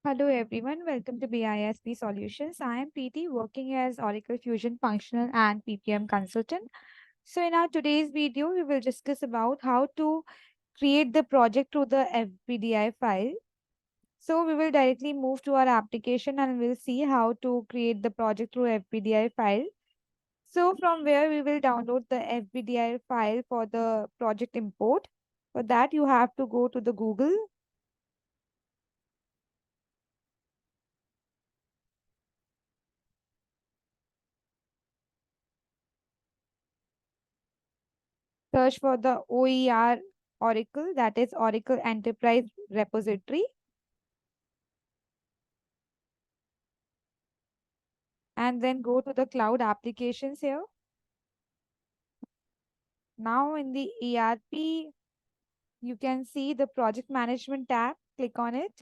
Hello everyone, welcome to BISP Solutions. I am Preeti, working as Oracle Fusion Functional and PPM consultant. So in our today's video, we will discuss about how to create the project through the FBDI file. So we will directly move to our application and we'll see how to create the project through FBDI file. So from where we will download the FBDI file for the project import. For that, you have to go to the Google. Search for the OER Oracle, that is Oracle Enterprise Repository, and then go to the cloud applications here. Now in the ERP, you can see the project management tab. Click on it.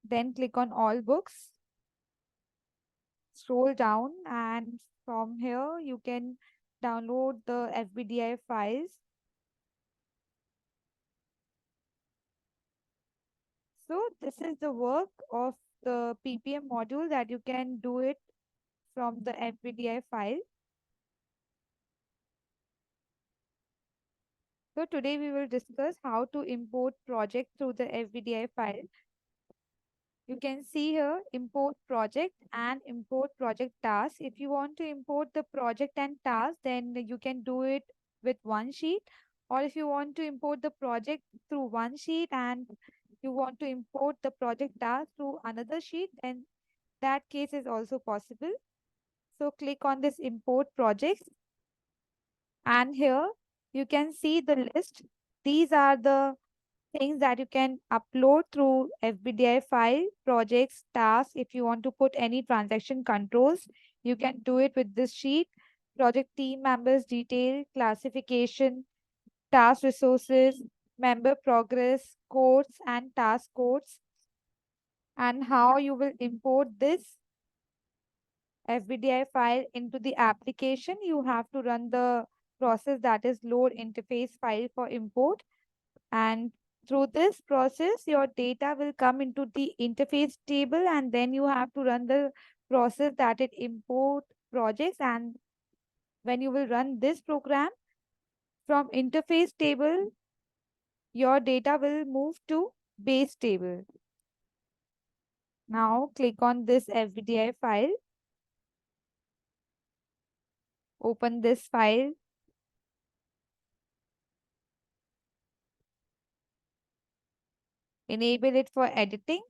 Then click on all books. Scroll down and from here you can download the FBDI files. So this is the work of the PPM module that you can do it from the FBDI file. So today we will discuss how to import project through the FBDI file. You can see here import project and import project task. If you want to import the project and task, then you can do it with one sheet. Or if you want to import the project through one sheet and you want to import the project task through another sheet, then that case is also possible. So click on this import projects and here you can see the list. These are the things that you can upload through FBDI file, projects, tasks. If you want to put any transaction controls, you can do it with this sheet. Project team members detail, classification, task resources, member progress, codes and task codes, and how you will import this FBDI file into the application. You have to run the process that is load interface file for import. And through this process, your data will come into the interface table and then you have to run the process that it import projects. And when you will run this program from interface table, your data will move to base table. Now click on this FBDI file, open this file, enable it for editing,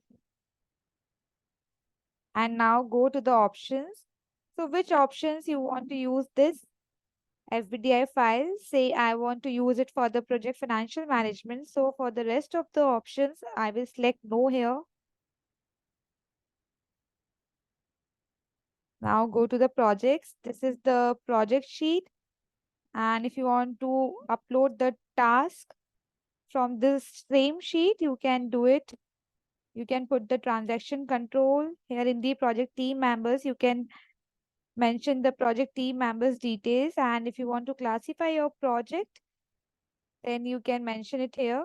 and now go to the options. So which options you want to use this FBDI file? Say I want to use it for the project financial management. So for the rest of the options, I will select no here. Now go to the projects. This is the project sheet. And if you want to upload the task from this same sheet, you can do it. You can put the transaction control here in the project team members. You can mention the project team members details. And if you want to classify your project, then you can mention it here.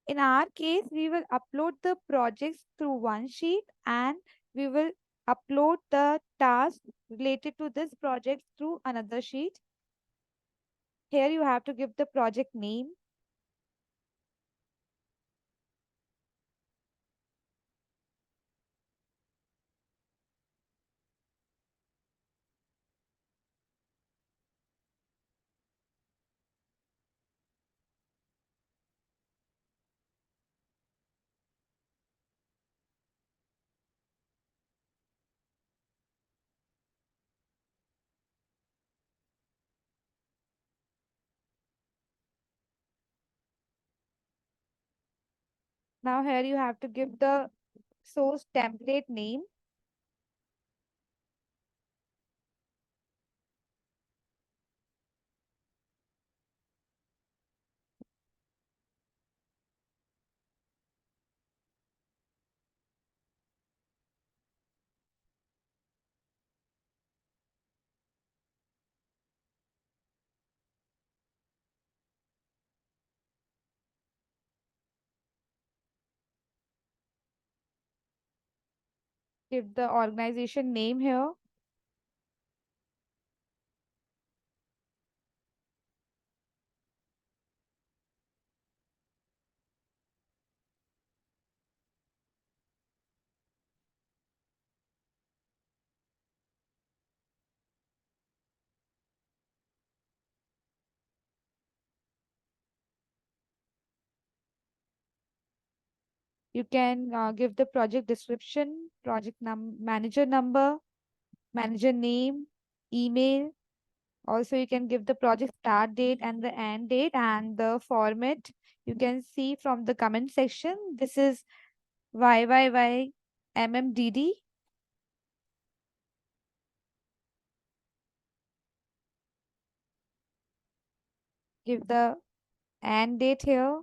In our case, we will upload the projects through one sheet and we will upload the task related to this project through another sheet. Here you have to give the project name. Now here you have to give the source template name. Give the organization name here. You can give the project description, manager number, manager name, email. Also, you can give the project start date and the end date and the format. You can see from the comment section. This is YYYMMDD. Give the end date here.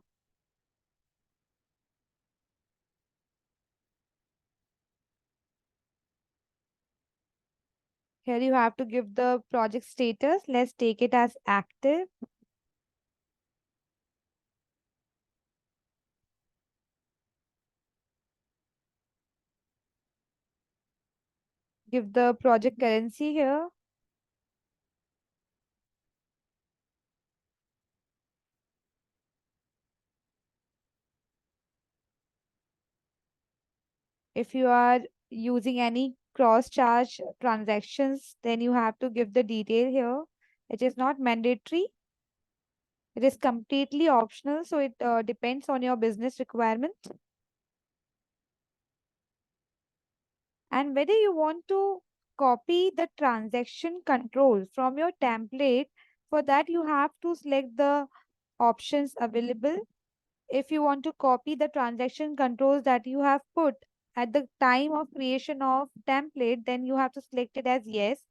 Here you have to give the project status. Let's take it as active. Give the project currency here. If you are using any cross-charge transactions, then you have to give the detail here. It is not mandatory. It is completely optional, so it depends on your business requirement. And whether you want to copy the transaction control from your template, for that you have to select the options available. If you want to copy the transaction controls that you have put at the time of creation of template, then you have to select it as yes.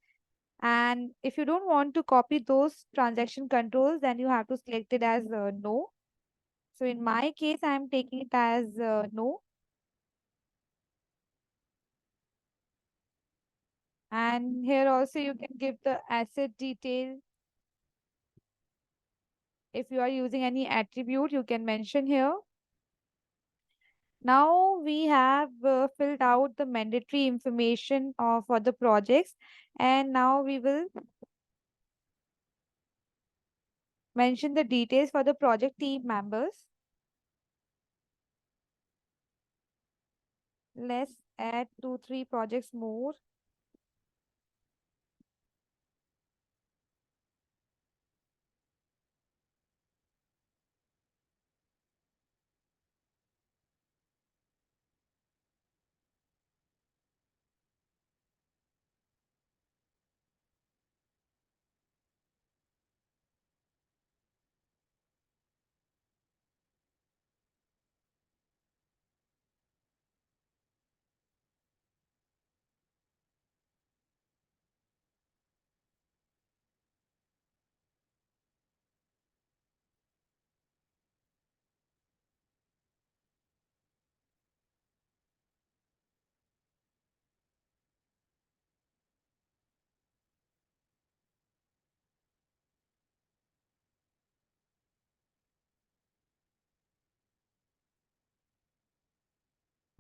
And if you don't want to copy those transaction controls, then you have to select it as no. So in my case, I am taking it as no. And here also you can give the asset detail. If you are using any attribute, you can mention here. Now we have filled out the mandatory information for the projects, and now we will mention the details for the project team members. Let's add 2, 3 projects more.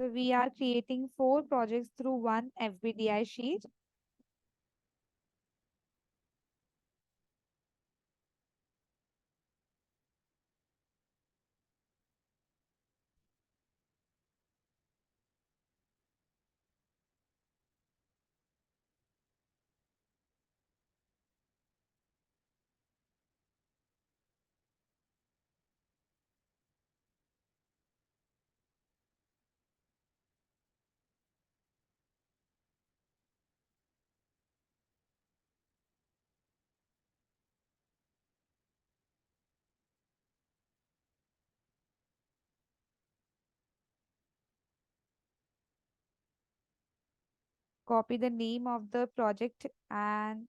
So we are creating 4 projects through one FBDI sheet. Copy the name of the project and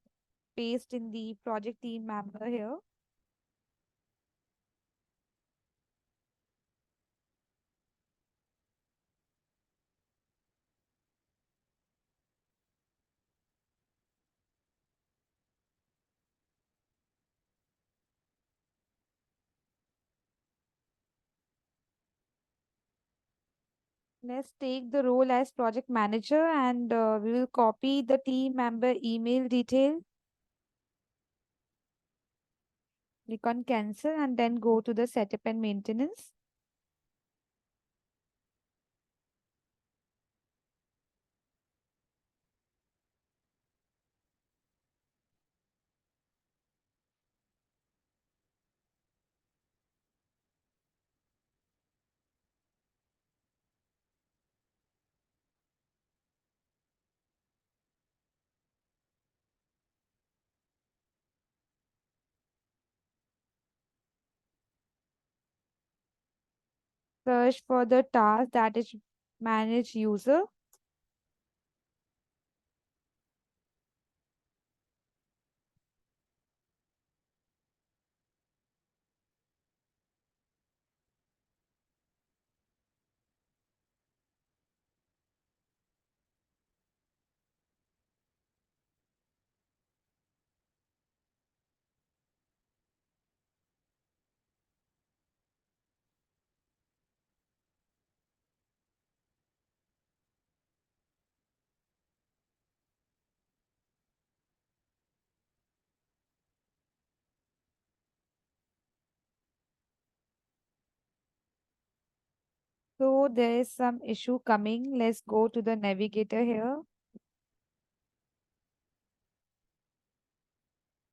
paste in the project team member here. Let's take the role as project manager and we will copy the team member email detail. Click on cancel and then go to the setup and maintenance. Search for the task that is manage user. So there is some issue coming. Let's go to the navigator here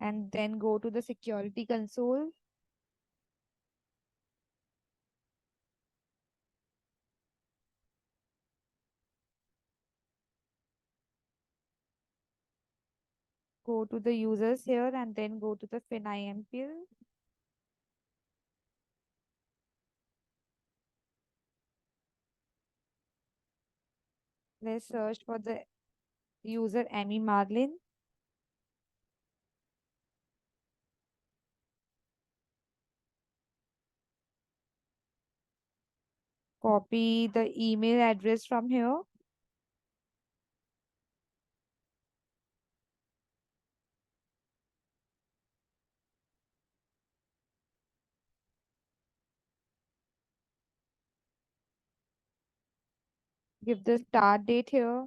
and then go to the security console. Go to the users here and then go to the FinIMPL. Let's search for the user Amy Marlin. Copy the email address from here. Give the start date here.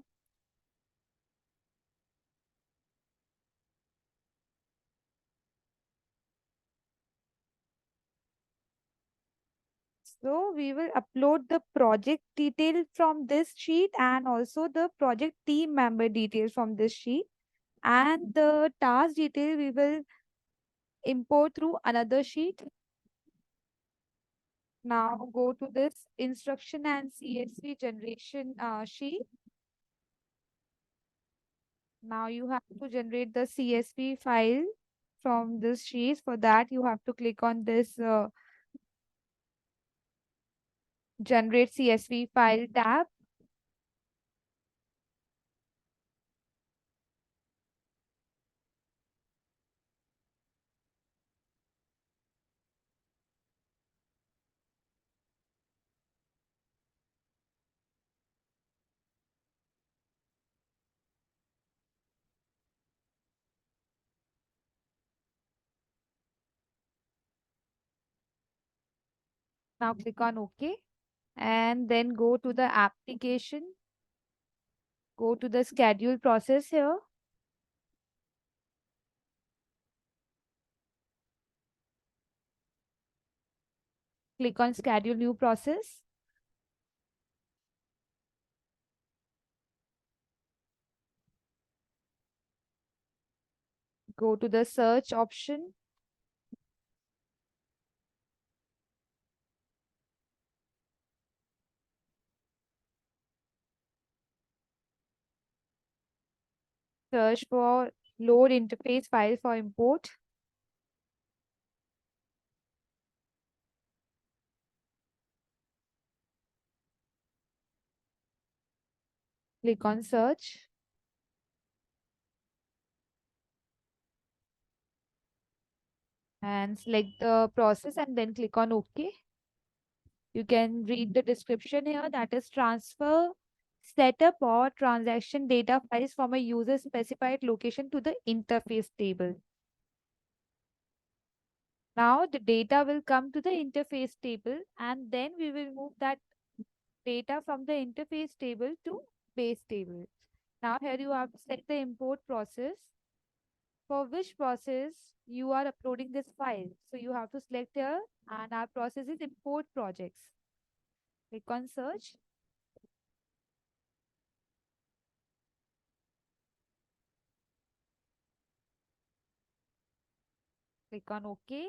So we will upload the project detail from this sheet and also the project team member details from this sheet. And the task detail we will import through another sheet. Now go to this instruction and CSV generation sheet. Now you have to generate the CSV file from this sheet. For that, you have to click on this generate CSV file tab. Now click on OK and then go to the application. Go to the schedule process here. Click on schedule new process. Go to the search option. Search for load interface file for import. Click on search. And select the process and then click on OK. You can read the description here, that is transfer setup or transaction data files from a user specified location to the interface table. Now the data will come to the interface table and then we will move that data from the interface table to base table. Now here you have to select the import process for which process you are uploading this file. So you have to select here, and our process is import projects. Click on search. Click on OK.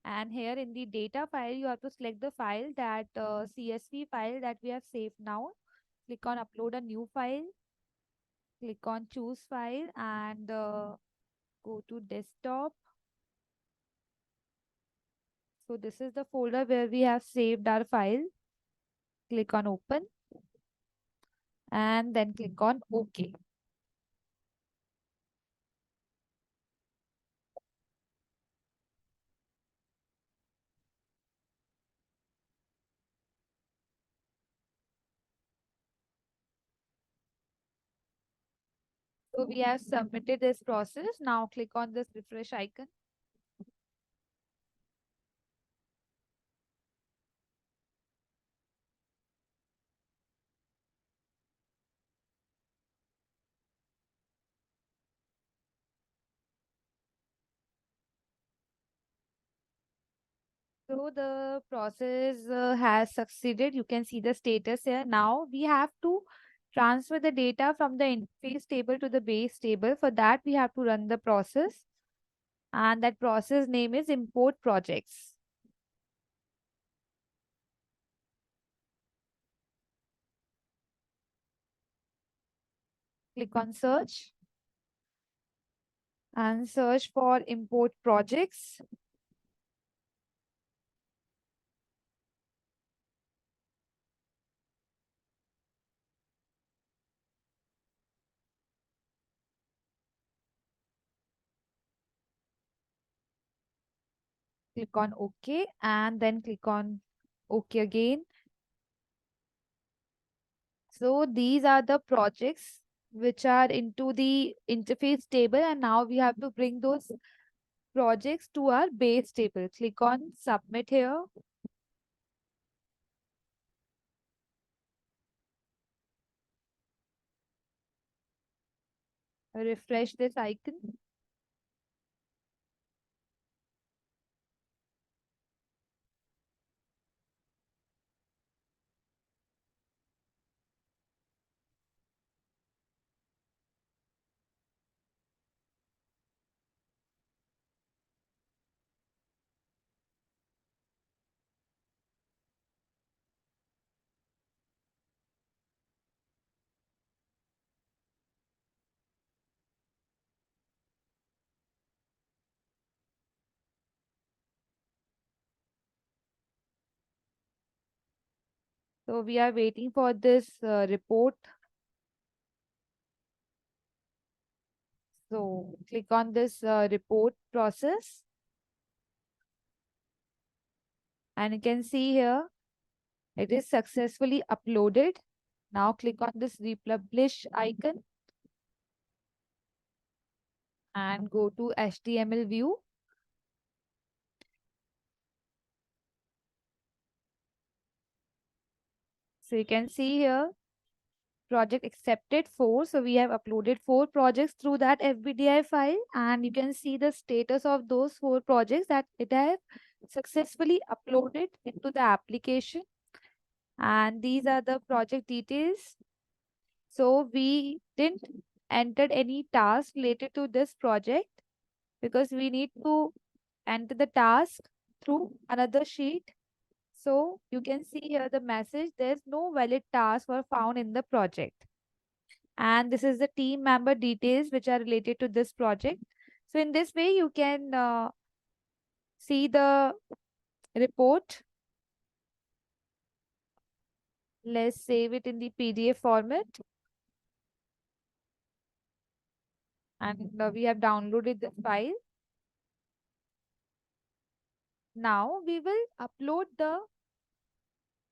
And here in the data file, you have to select the file that CSV file that we have saved now. Click on upload a new file. Click on choose file and go to desktop. So this is the folder where we have saved our file. Click on open and then click on OK. So we have submitted this process. Now click on this refresh icon. So the process has succeeded. You can see the status here. Now we have to transfer the data from the interface table to the base table. For that, we have to run the process, and that process name is import projects. Click on search and search for import projects. Click on OK and then click on OK again. So these are the projects which are into the interface table, and now we have to bring those projects to our base table. Click on submit here. Refresh this icon. So we are waiting for this report. So click on this report process. And you can see here, it is successfully uploaded. Now click on this republish icon and go to HTML view. So you can see here, project accepted 4. So we have uploaded 4 projects through that FBDI file, and you can see the status of those 4 projects that it has successfully uploaded into the application. And these are the project details. So we didn't enter any task related to this project because we need to enter the task through another sheet. So you can see here the message, there's no valid task were found in the project. And this is the team member details which are related to this project. So in this way, you can see the report. Let's save it in the PDF format. And we have downloaded the file. Now we will upload the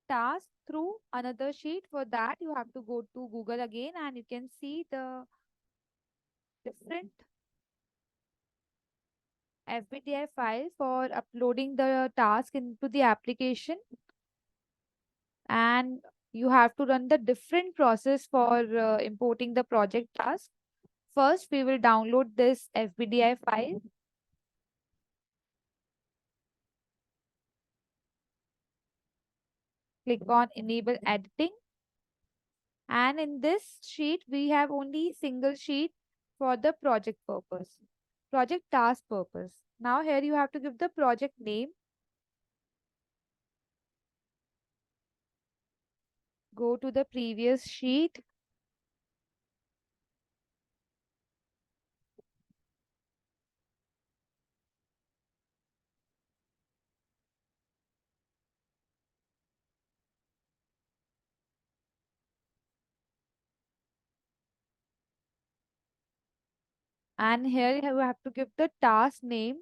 task through another sheet. For that, you have to go to Google again, and you can see the different FBDI file for uploading the task into the application. And You have to run the different process for importing the project task. First, we will download this FBDI file. Click on enable editing. And in this sheet, we have only single sheet for the project purpose, project task purpose. Now here you have to give the project name. Go to the previous sheet. And here you have to give the task name.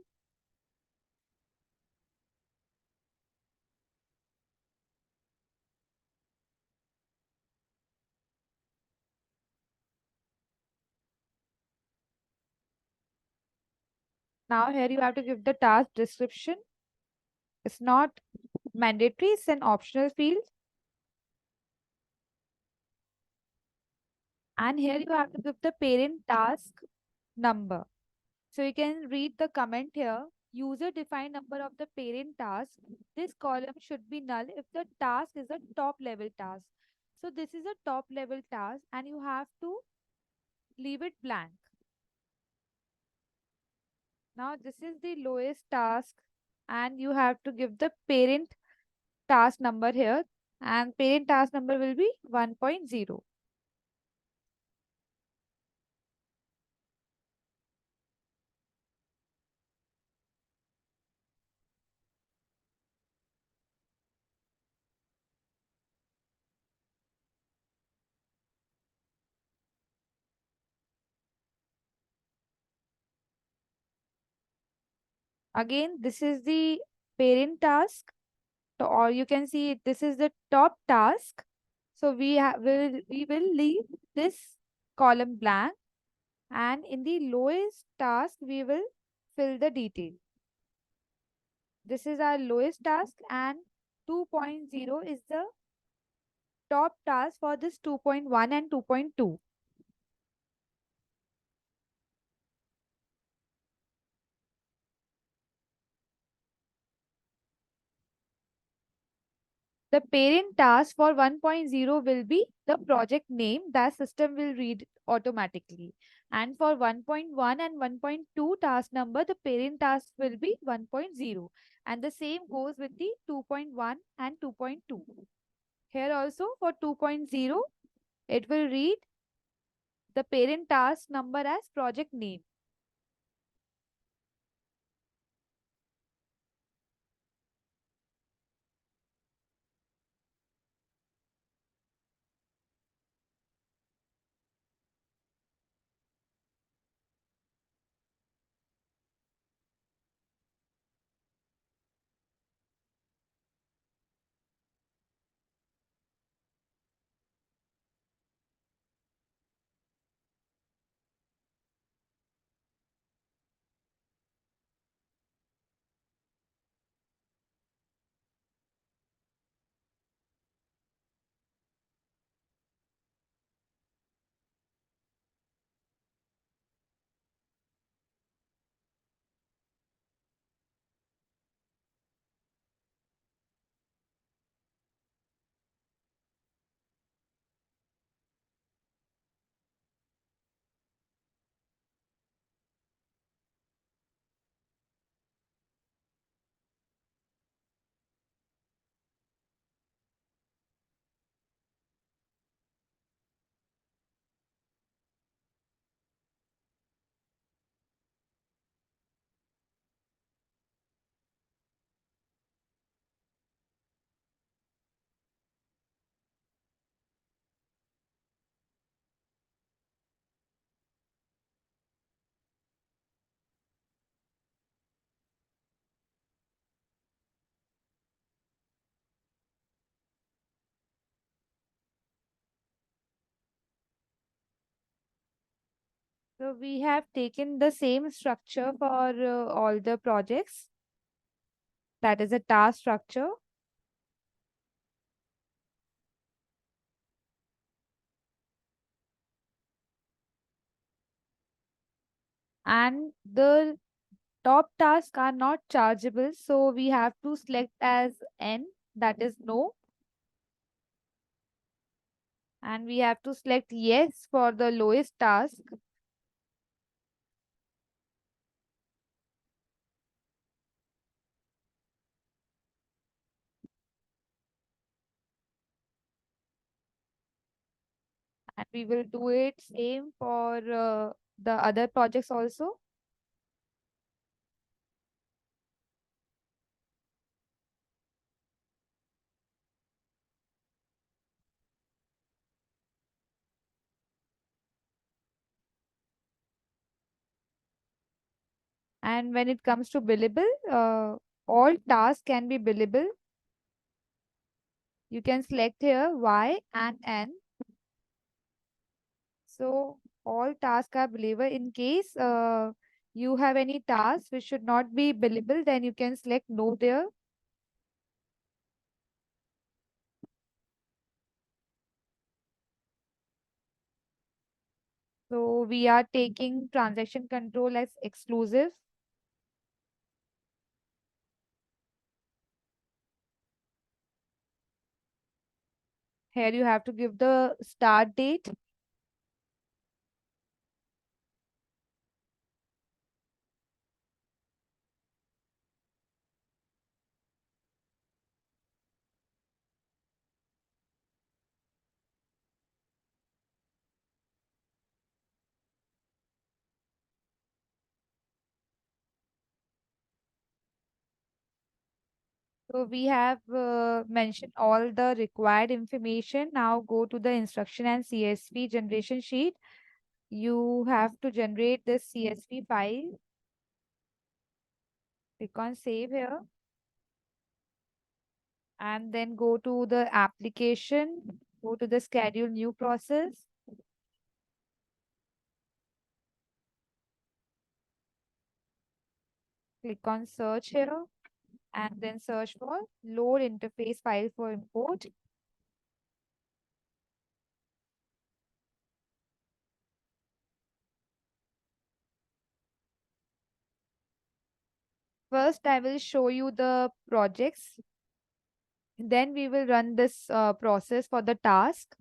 Now here you have to give the task description. It's not mandatory, it's an optional field. And here you have to give the parent task number. So you can read the comment here. User defined number of the parent task. This column should be null if the task is a top level task. So this is a top level task and you have to leave it blank. Now this is the lowest task and you have to give the parent task number here, and parent task number will be 1.0. Again, this is the parent task, or you can see this is the top task. So we will leave this column blank, and in the lowest task we will fill the detail. This is our lowest task and 2.0 is the top task for this 2.1 and 2.2. The parent task for 1.0 will be the project name that system will read automatically. And for 1.1 and 1.2 task number, the parent task will be 1.0. And the same goes with the 2.1 and 2.2. Here also for 2.0, it will read the parent task number as project name. So we have taken the same structure for all the projects. That is a task structure. and the top tasks are not chargeable, so we have to select as N, that is no, and we have to select yes for the lowest task. And we will do it same for the other projects also. And when it comes to billable, all tasks can be billable. You can select here Y and N. So all tasks are billable. In case you have any tasks which should not be billable, then you can select no there. So we are taking transaction control as exclusive. Here you have to give the start date. So we have mentioned all the required information. Now go to the instruction and CSV generation sheet. You have to generate this CSV file. Click on save here and then go to the application. Go to the schedule new process. Click on search here and then search for load interface file for import. First, I will show you the projects. Then we will run this process for the task.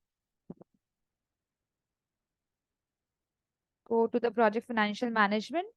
Go to the project financial management.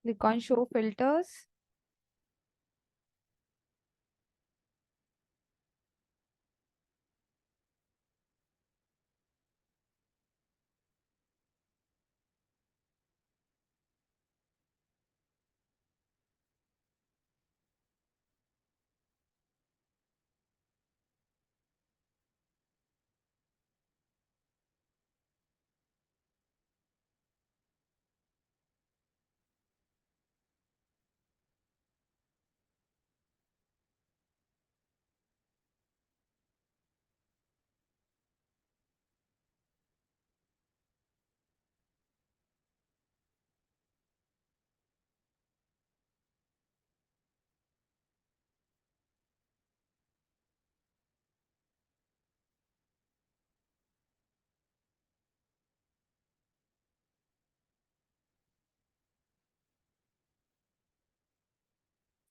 Click on show filters.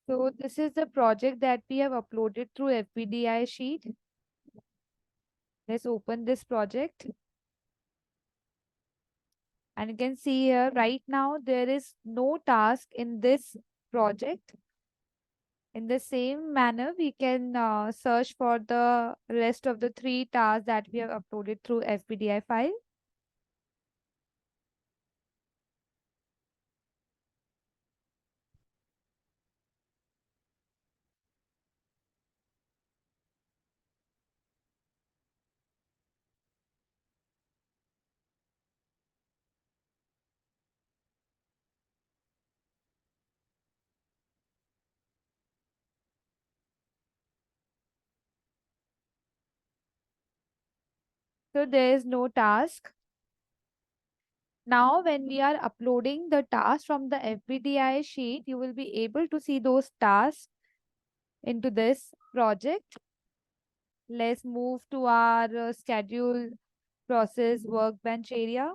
So this is the project that we have uploaded through FBDI sheet. Let's open this project. And you can see here right now there is no task in this project. In the same manner, we can search for the rest of the three tasks that we have uploaded through FBDI file. So there is no task. Now, when we are uploading the task from the FBDI sheet, you will be able to see those tasks into this project. Let's move to our schedule process workbench area.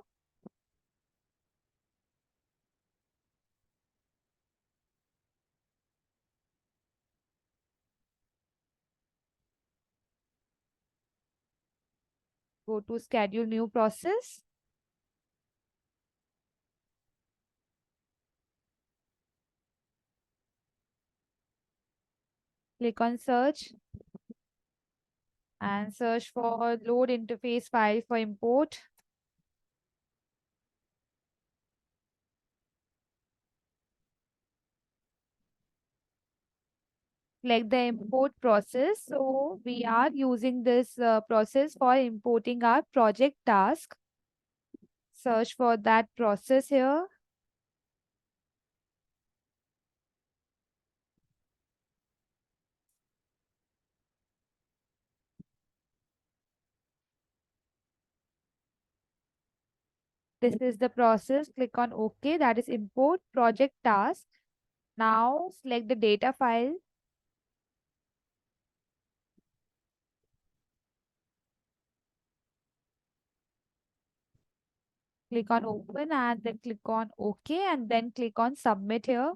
Go to schedule new process. Click on search and search for load interface file for import. Select the import process. So we are using this process for importing our project task. Search for that process here. This is the process. Click on OK. That is import project task. Now select the data file. Click on open and then click on OK and then click on submit here.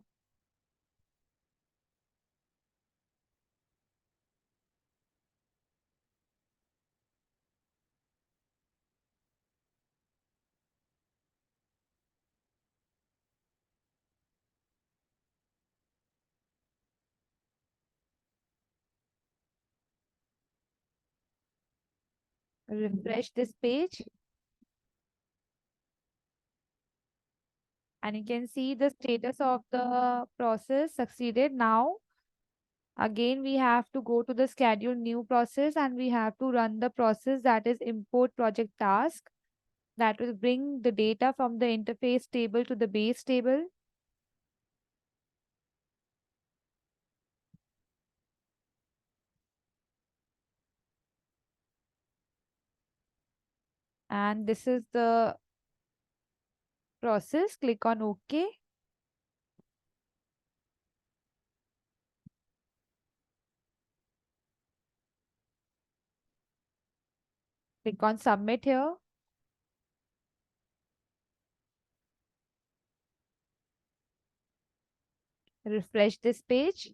Refresh this page and you can see the status of the process succeeded. Now again we have to go to the schedule new process and we have to run the process, that is import project task, that will bring the data from the interface table to the base table. And this is the process. Click on OK. Click on submit here. Refresh this page.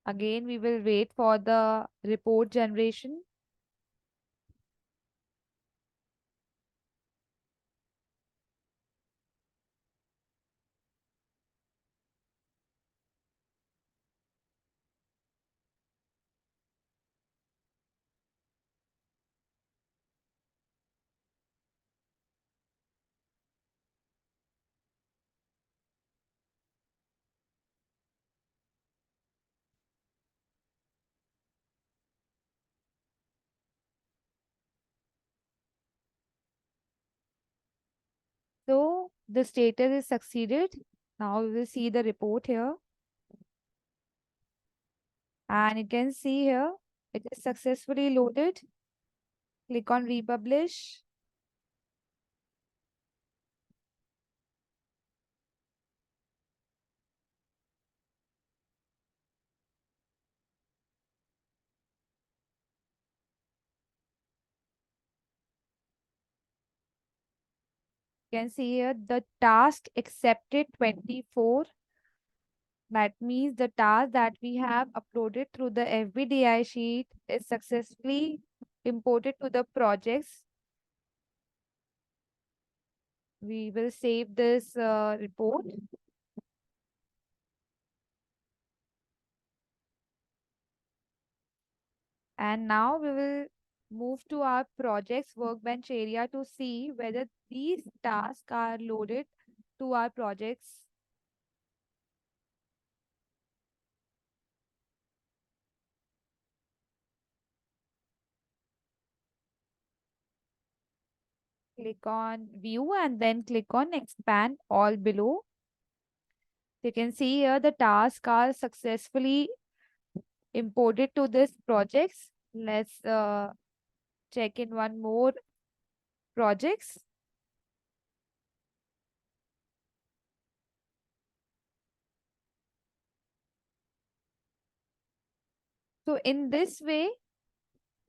Again, we will wait for the report generation. So the status is succeeded. Now we will see the report here. And you can see here, it is successfully loaded. Click on republish. You can see here the task accepted 24. That means the task that we have uploaded through the FBDI sheet is successfully imported to the projects. We will save this report. And now we will move to our projects workbench area to see whether these tasks are loaded to our projects. Click on view and then click on expand all below. You can see here the tasks are successfully imported to this projects. Let's check in one more projects. So in this way,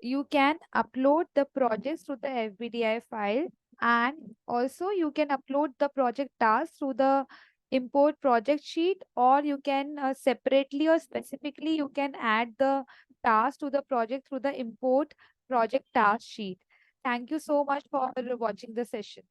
you can upload the projects to the FBDI file, and also you can upload the project task through the import project sheet, or you can separately or specifically you can add the task to the project through the import project task sheet. Thank you so much for watching the session.